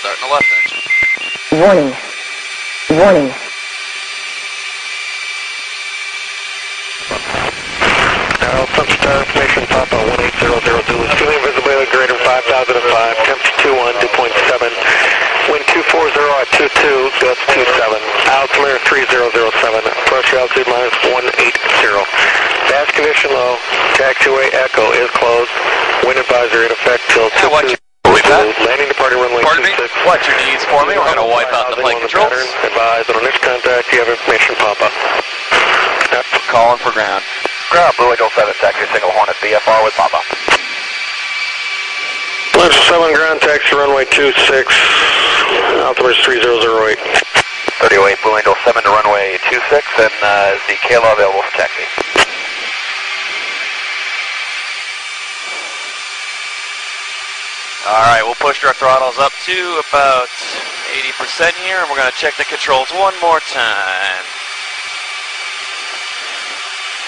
Starting the left engine. Warning. Warning. Now, Sunshine Station Papa 1800 is feeling visibility greater than 5005, temperature 21, dew point 7, wind 240 at 22, gust 27, altimeter 3007, pressure altitude minus 180. Gas condition low, taxiway echo is closed, wind advisory in effect till 22. Landing departing runway 26. Watch your knees for me. We're going to wipe out the flight controls. Advise on the next contact you have information Papa. Yep. Calling for ground. Ground, Blue Angel 7, taxi single Hornet, VFR with Papa. Left 7 ground, taxi runway 26, altimeter 3008. 3008, Blue Angel 7 to runway 26, and is the KLO available for taxi? Alright, we'll push our throttles up to about 80% here, and we're going to check the controls one more time.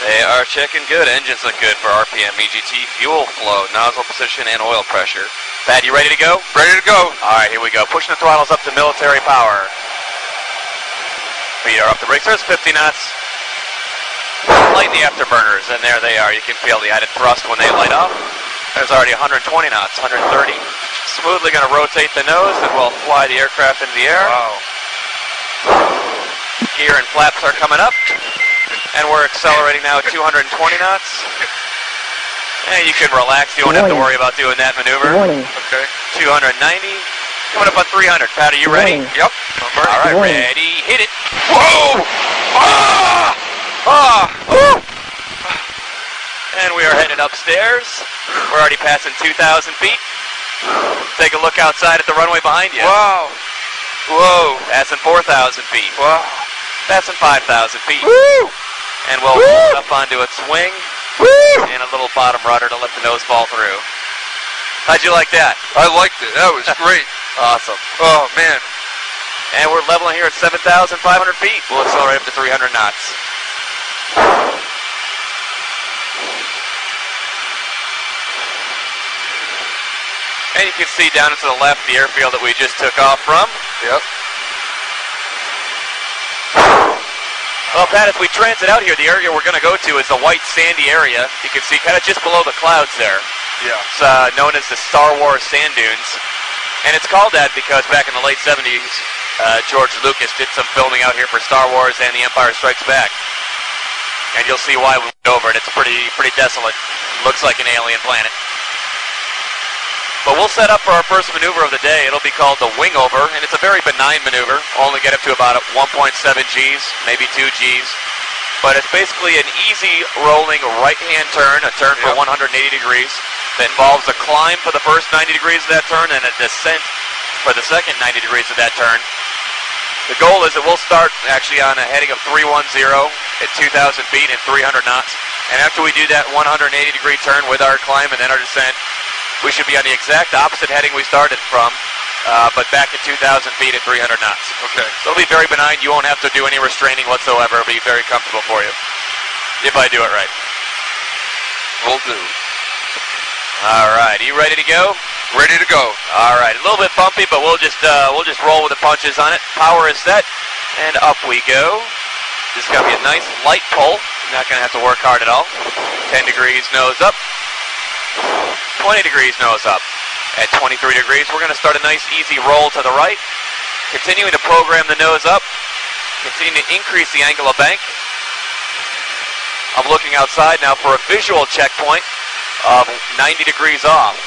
They are checking good. Engines look good for RPM, EGT, fuel flow, nozzle position, and oil pressure. Pat, you ready to go? Ready to go. Alright, here we go. Pushing the throttles up to military power. Speed are up. The brakes are 50 knots. Light the afterburners, and there they are. You can feel the added thrust when they light up. There's already 120 knots, 130. Smoothly going to rotate the nose, and we'll fly the aircraft into the air. Wow. Gear and flaps are coming up, and we're accelerating now at 220 knots. And you can relax. You won't have to worry about doing that maneuver. Okay. 290. Coming up on 300. Pat, are you ready? Yep. I'm ready. All right, ready. Hit it. Whoa! Ah! Ah! Woo! And we are headed upstairs. We're already passing 2,000 feet. Take a look outside at the runway behind you. Wow. Whoa. Passing 4,000 feet. Wow. Passing 5,000 feet. Woo! And we'll roll up onto its wing. Woo! And a little bottom rudder to let the nose fall through. How'd you like that? I liked it. That was great. Awesome. Oh, man. And we're leveling here at 7,500 feet. We'll accelerate up to 300 knots. And you can see down to the left the airfield that we just took off from. Yep. Well, Pat, as we transit out here, the area we're going to go to is the white sandy area. You can see kind of just below the clouds there. Yeah. It's known as the Star Wars sand dunes. And it's called that because back in the late 70s, George Lucas did some filming out here for Star Wars and The Empire Strikes Back. And you'll see why we went over it. It's pretty desolate. Looks like an alien planet. But we'll set up for our first maneuver of the day. It'll be called the wing over, and it's a very benign maneuver. Only get up to about 1.7 Gs, maybe 2 Gs. But it's basically an easy rolling right-hand turn, a turn for 180 degrees. That involves a climb for the first 90 degrees of that turn and a descent for the second 90 degrees of that turn. The goal is that we'll start actually on a heading of 310 at 2,000 feet and 300 knots. And after we do that 180 degree turn with our climb and then our descent, we should be on the exact opposite heading we started from, but back at 2,000 feet at 300 knots. Okay. So it'll be very benign. You won't have to do any restraining whatsoever. It'll be very comfortable for you, if I do it right. Will do. All right, are you ready to go? Ready to go. All right, a little bit bumpy, but we'll just roll with the punches on it. Power is set, and up we go. This is going to be a nice light pull. You're not going to have to work hard at all. 10 degrees nose up. 20 degrees nose up. At 23 degrees, we're going to start a nice easy roll to the right. Continuing to program the nose up. Continuing to increase the angle of bank. I'm looking outside now for a visual checkpoint of 90 degrees off.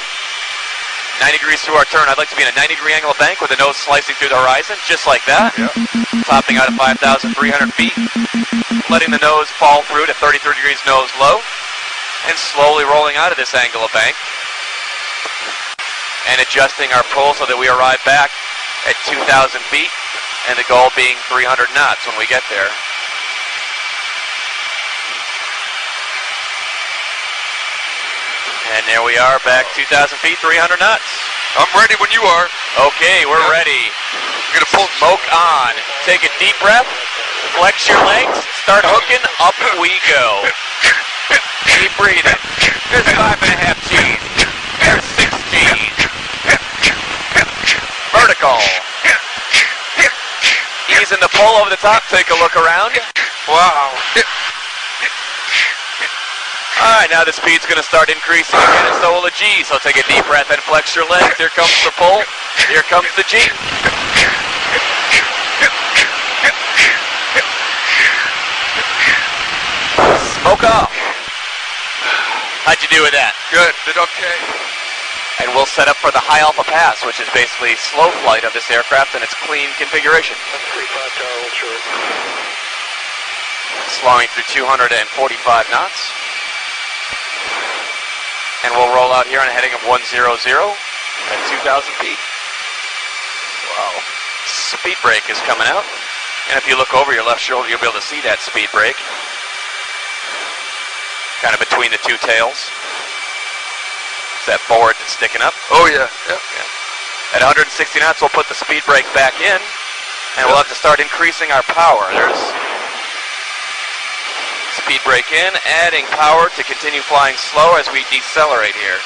90 degrees through our turn. I'd like to be in a 90 degree angle of bank with the nose slicing through the horizon, just like that. Yep. Topping out at 5,300 feet. Letting the nose fall through to 33 degrees nose low. And slowly rolling out of this angle of bank. And adjusting our pull so that we arrive back at 2,000 feet. And the goal being 300 knots when we get there. And there we are, back 2,000 feet, 300 knots. I'm ready when you are. Okay, we're ready. I'm going to pull. Smoke on. Take a deep breath. Flex your legs. Start hooking. Up we go. Keep breathing. There's 5.5 Gs. There's 6 Gs. Vertical. loosen the pull over the top, take a look around. Wow. Alright, now the speed's going to start increasing again, and so will the G. So take a deep breath and flex your legs. Here comes the pull. Here comes the G. Smoke off. How'd you do with that? Good. Did okay. And we'll set up for the high alpha pass, which is basically slow flight of this aircraft in its clean configuration. Slowing through 245 knots. And we'll roll out here on a heading of 100 at 2,000 feet. Wow. Speed brake is coming out. And if you look over your left shoulder, you'll be able to see that speed brake. Kind of between the two tails. It's that board that's sticking up. Oh, yeah. Yep. At 160 knots, we'll put the speed brake back in. And we'll have to start increasing our power. There's speed brake in, adding power to continue flying slow as we decelerate here.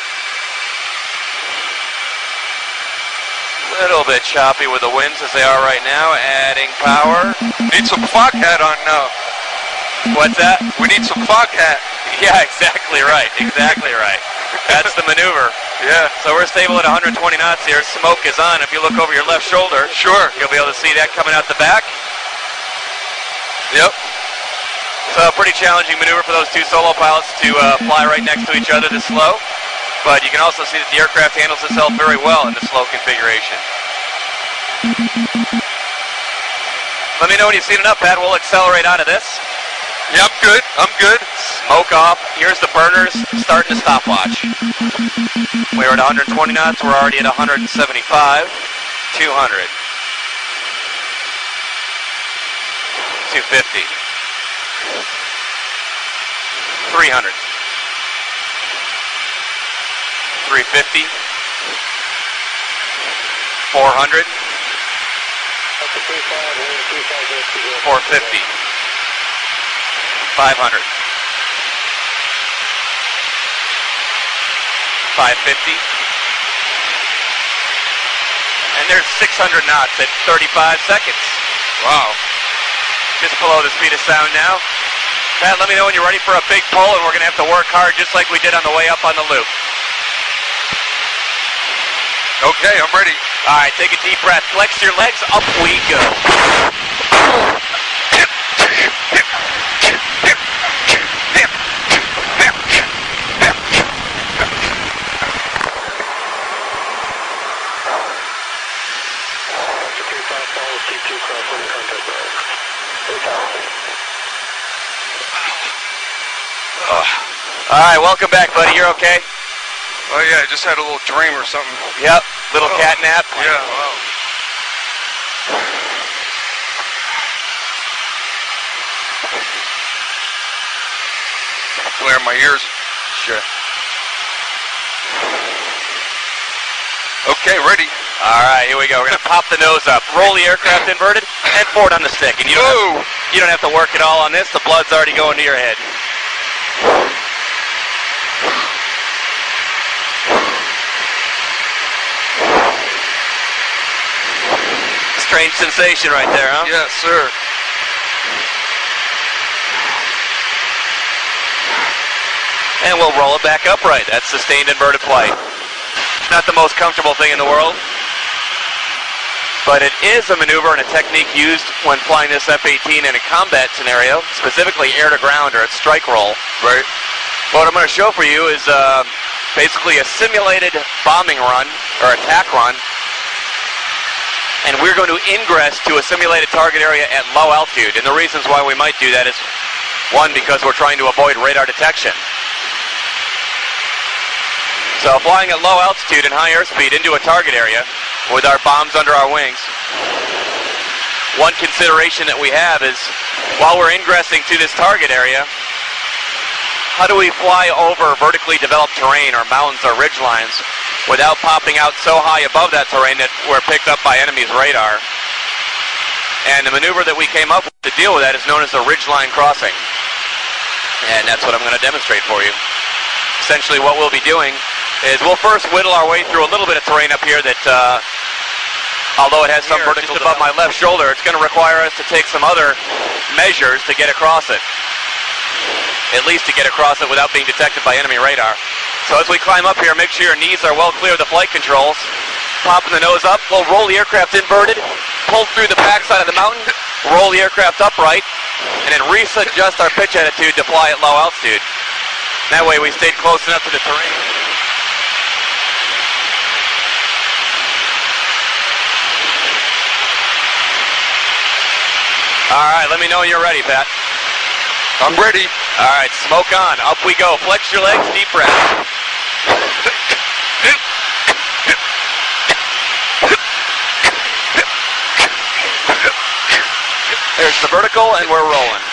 Little bit choppy with the winds as they are right now, adding power. Need some fog hat on now. What's that? We need some fog hat. Yeah, exactly right, exactly right. That's the maneuver. Yeah. So we're stable at 120 knots here, smoke is on. If you look over your left shoulder, Sure. you'll be able to see that coming out the back. Yep. So a pretty challenging maneuver for those two solo pilots to fly right next to each other this slow. But you can also see that the aircraft handles itself very well in the slow configuration. Let me know when you've seen enough, Pat. We'll accelerate out of this. Yeah, I'm good. I'm good. Smoke off. Here's the burners starting to stopwatch. We're at 120 knots. We're already at 175. 200. 250. 300. 350. 400. 450. 500. 550. And there's 600 knots at 35 seconds. Wow. Just below the speed of sound now. Pat, let me know when you're ready for a big pull, and we're going to have to work hard just like we did on the way up on the loop. Okay, I'm ready. All right, take a deep breath. Flex your legs. Up we go. All right, welcome back, buddy. You're okay? Oh, yeah, I just had a little dream or something. Yep, little cat nap. Yeah, wow. Glare in my ears. Sure. Okay, ready. All right, here we go. We're going to pop the nose up, roll the aircraft inverted, and forward on the stick. And you don't have to work at all on this. The blood's already going to your head. Strange sensation right there, huh? Yes, sir. And we'll roll it back upright. That's sustained inverted flight. Not the most comfortable thing in the world, but it is a maneuver and a technique used when flying this F-18 in a combat scenario, specifically air to ground or at strike roll. Right. What I'm going to show for you is basically a simulated bombing run or attack run. And we're going to ingress to a simulated target area at low altitude. And the reasons why we might do that is, one, because we're trying to avoid radar detection. So flying at low altitude and high airspeed into a target area with our bombs under our wings, one consideration that we have is, while we're ingressing to this target area, how do we fly over vertically developed terrain or mountains or ridge lines without popping out so high above that terrain that we're picked up by enemy's radar? And the maneuver that we came up with to deal with that is known as the ridgeline crossing. And that's what I'm going to demonstrate for you. Essentially what we'll be doing is we'll first whittle our way through a little bit of terrain up here that although it has some vertical just above my left shoulder, it's going to require us to take some other measures to get across it. At least to get across it without being detected by enemy radar. So as we climb up here, make sure your knees are well clear of the flight controls. Popping the nose up, we'll roll the aircraft inverted, pull through the backside of the mountain, roll the aircraft upright, and then readjust our pitch attitude to fly at low altitude. That way we stayed close enough to the terrain. All right, let me know when you're ready, Pat. I'm ready. All right, smoke on. Up we go. Flex your legs, deep breath. There's the vertical, and we're rolling.